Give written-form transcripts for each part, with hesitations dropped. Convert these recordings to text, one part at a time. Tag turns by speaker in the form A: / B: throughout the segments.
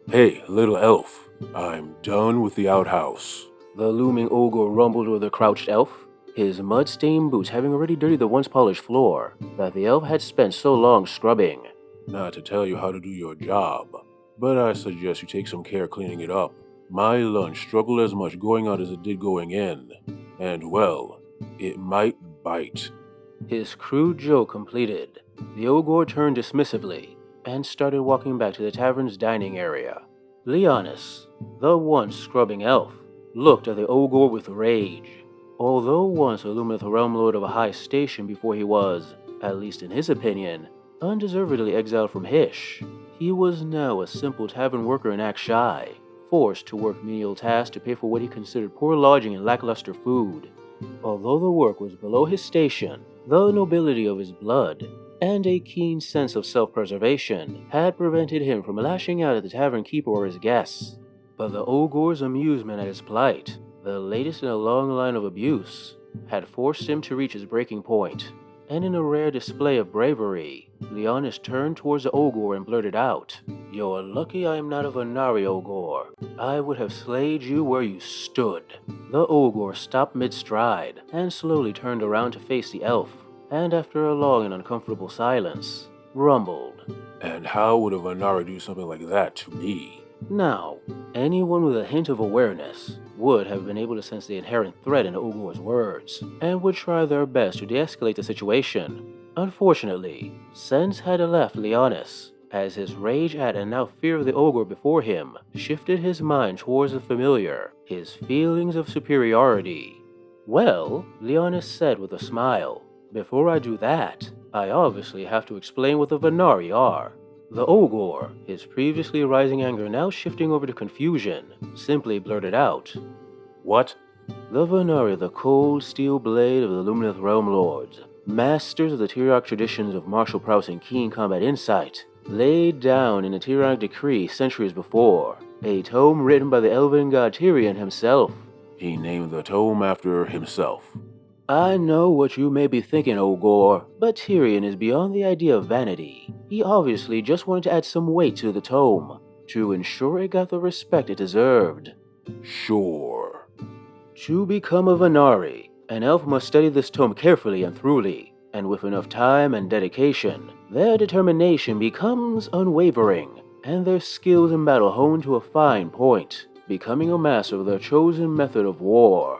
A: Hey, little elf, I'm done with the outhouse.
B: The looming ogre rumbled with the crouched elf, his mud-stained boots having already dirtied the once polished floor that the elf had spent so long scrubbing.
A: Not to tell you how to do your job, but I suggest you take some care cleaning it up. My lunch struggled as much going out as it did going in, and well, it might bite.
B: His crude joke completed, the ogre turned dismissively and started walking back to the tavern's dining area. Leonis, the once scrubbing elf, looked at the ogre with rage. Although once a Lumineth Realmlord of a high station before he was, at least in his opinion, undeservedly exiled from Hish, he was now a simple tavern worker in Akshai, forced to work menial tasks to pay for what he considered poor lodging and lackluster food. Although the work was below his station, the nobility of his blood and a keen sense of self-preservation had prevented him from lashing out at the tavern keeper or his guests. But the ogre's amusement at his plight, the latest in a long line of abuse, had forced him to reach his breaking point. And in a rare display of bravery, Leonis turned towards the ogre and blurted out, "You're lucky I am not a Vanari ogre. I would have slayed you where you stood." The ogre stopped mid-stride and slowly turned around to face the elf, and after a long and uncomfortable silence, rumbled,
A: And how would a Vanari do something like that to me?
B: Now, anyone with a hint of awareness would have been able to sense the inherent threat in the ogre's words, and would try their best to de-escalate the situation. Unfortunately, sense had left Leonis, as his rage at and now fear of the ogre before him shifted his mind towards the familiar, his feelings of superiority. "Well," Leonis said with a smile, "before I do that, I obviously have to explain what the Vanari are." The ogre, his previously rising anger now shifting over to confusion, simply blurted out,
A: What?
B: "The Vanari are the cold steel blade of the Lumineth Realmlords, masters of the Tyriok traditions of martial prowess and keen combat insight, laid down in a Tyriok decree centuries before, a tome written by the elven god Tyrion himself."
A: He named the tome after himself.
B: I know what you may be thinking, Ogre, but Tyrion is beyond the idea of vanity. He obviously just wanted to add some weight to the tome, to ensure it got the respect it deserved.
A: Sure.
B: To become a Vanari, an elf must study this tome carefully and thoroughly, and with enough time and dedication, their determination becomes unwavering, and their skills in battle honed to a fine point, becoming a master of their chosen method of war.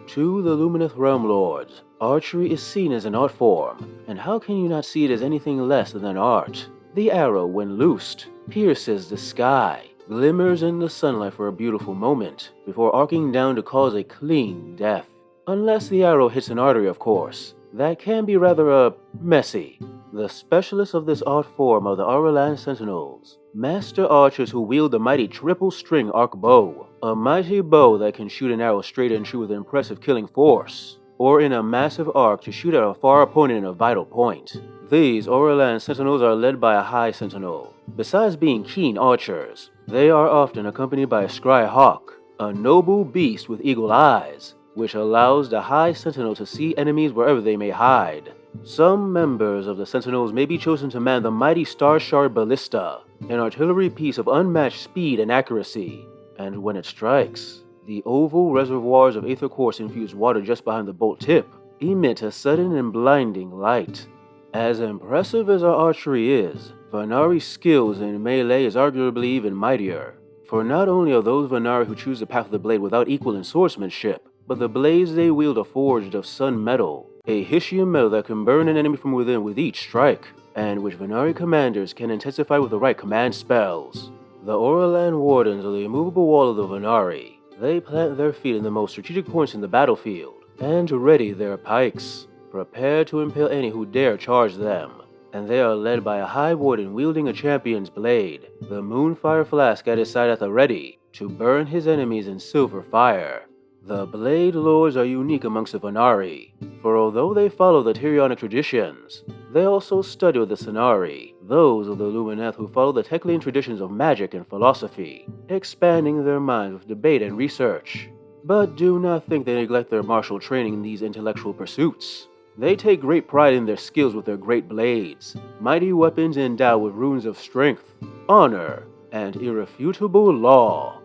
B: To the Lumineth Realmlords, archery is seen as an art form, and how can you not see it as anything less than an art? The arrow, when loosed, pierces the sky, glimmers in the sunlight for a beautiful moment, before arcing down to cause a clean death. Unless the arrow hits an artery, of course. That can be rather, messy. The specialists of this art form are the Auralan Sentinels, master archers who wield the mighty triple-string arc bow, a mighty bow that can shoot an arrow straight and true with impressive killing force, or in a massive arc to shoot at a far opponent in a vital point. These Auralan Sentinels are led by a High Sentinel. Besides being keen archers, they are often accompanied by a Scry Hawk, a noble beast with eagle eyes, which allows the High Sentinel to see enemies wherever they may hide. Some members of the Sentinels may be chosen to man the mighty Star Shard Ballista, an artillery piece of unmatched speed and accuracy. And when it strikes, the oval reservoirs of Aether Course-infused water just behind the bolt tip emit a sudden and blinding light. As impressive as our archery is, Vanari's skills in melee is arguably even mightier. For not only are those Vanari who choose the path of the blade without equal in swordsmanship, but the blades they wield are forged of sun metal, a Hishian metal that can burn an enemy from within with each strike, and which Vanari commanders can intensify with the right command spells. The Auralan Wardens are the immovable wall of the Vanari. They plant their feet in the most strategic points in the battlefield, and ready their pikes, prepared to impale any who dare charge them. And they are led by a High Warden wielding a champion's blade, the Moonfire Flask at his side at the ready, to burn his enemies in silver fire. The Blade Lords are unique amongst the Vanari, for although they follow the Tyrionic traditions, they also study with the Senari, those of the Lumineth who follow the Teklian traditions of magic and philosophy, expanding their minds with debate and research. But do not think they neglect their martial training in these intellectual pursuits. They take great pride in their skills with their great blades, mighty weapons endowed with runes of strength, honor, and irrefutable law.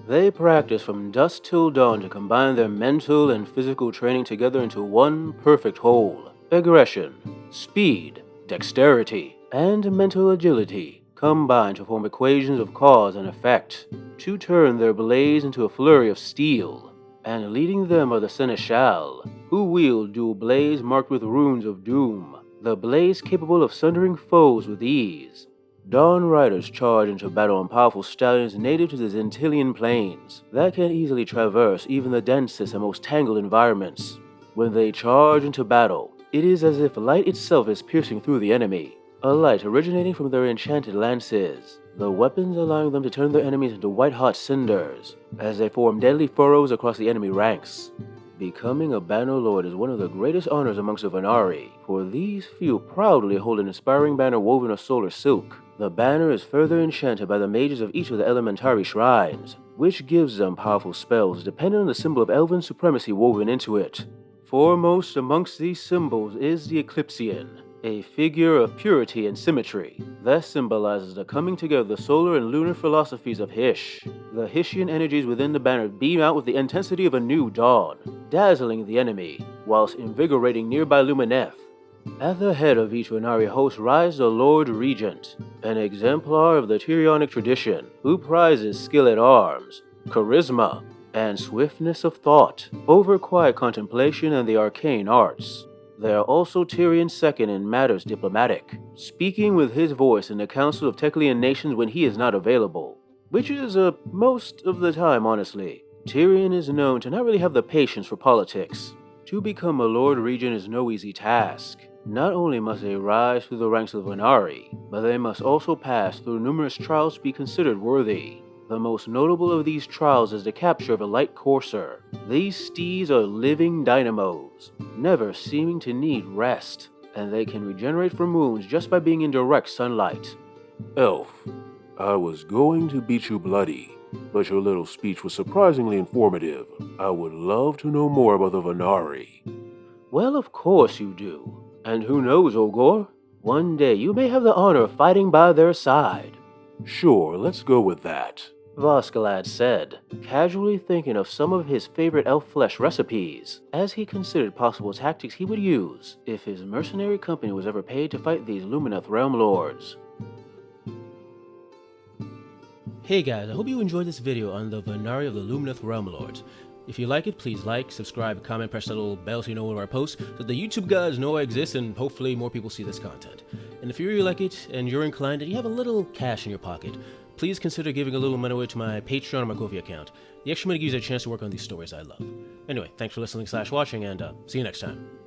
B: They practice from dusk till dawn to combine their mental and physical training together into one perfect whole. Aggression, speed, dexterity, and mental agility combine to form equations of cause and effect, to turn their blades into a flurry of steel. And leading them are the Seneschal, who wield dual blades marked with runes of doom, the blades capable of sundering foes with ease. Dawn Riders charge into battle on powerful stallions native to the Zentilian plains that can easily traverse even the densest and most tangled environments. When they charge into battle, it is as if light itself is piercing through the enemy, a light originating from their enchanted lances, the weapons allowing them to turn their enemies into white-hot cinders as they form deadly furrows across the enemy ranks. Becoming a Bannerlord is one of the greatest honors amongst the Vanari, for these few proudly hold an inspiring banner woven of solar silk. The banner is further enchanted by the mages of each of the elementary shrines, which gives them powerful spells dependent on the symbol of elven supremacy woven into it. Foremost amongst these symbols is the Eclipsean, a figure of purity and symmetry that symbolizes the coming together of the solar and lunar philosophies of Hysh. The Hyshian energies within the banner beam out with the intensity of a new dawn, dazzling the enemy, whilst invigorating nearby Lumineth. At the head of each Vanari host rides the Lord Regent, an exemplar of the Tyrionic tradition, who prizes skill at arms, charisma, and swiftness of thought over quiet contemplation and the arcane arts. They are also Tyrion's second in matters diplomatic, speaking with his voice in the Council of Teklian Nations when he is not available, which is most of the time, honestly. Tyrion is known to not really have the patience for politics. To become a Lord Regent is no easy task. Not only must they rise through the ranks of the Vanari, but they must also pass through numerous trials to be considered worthy. The most notable of these trials is the capture of a light courser. These steeds are living dynamos, never seeming to need rest, and they can regenerate from wounds just by being in direct sunlight.
A: Elf, I was going to beat you bloody, but your little speech was surprisingly informative. I would love to know more about the Vanari.
B: Well, of course you do. And who knows, Ogor? One day you may have the honor of fighting by their side.
A: Sure, let's go with that.
B: Voskalad said, casually thinking of some of his favorite elf flesh recipes, as he considered possible tactics he would use if his mercenary company was ever paid to fight these Lumineth Realmlords. Hey guys, I hope you enjoyed this video on the Vanari of the Lumineth Realmlords. If you like it, please like, subscribe, comment, press that little bell so you know when I post, so the YouTube guys know I exist and hopefully more people see this content. And if you really like it and you're inclined and you have a little cash in your pocket, please consider giving a little money away to my Patreon or my Ko-fi account. The extra money gives you a chance to work on these stories I love. Anyway, thanks for listening/watching, and see you next time.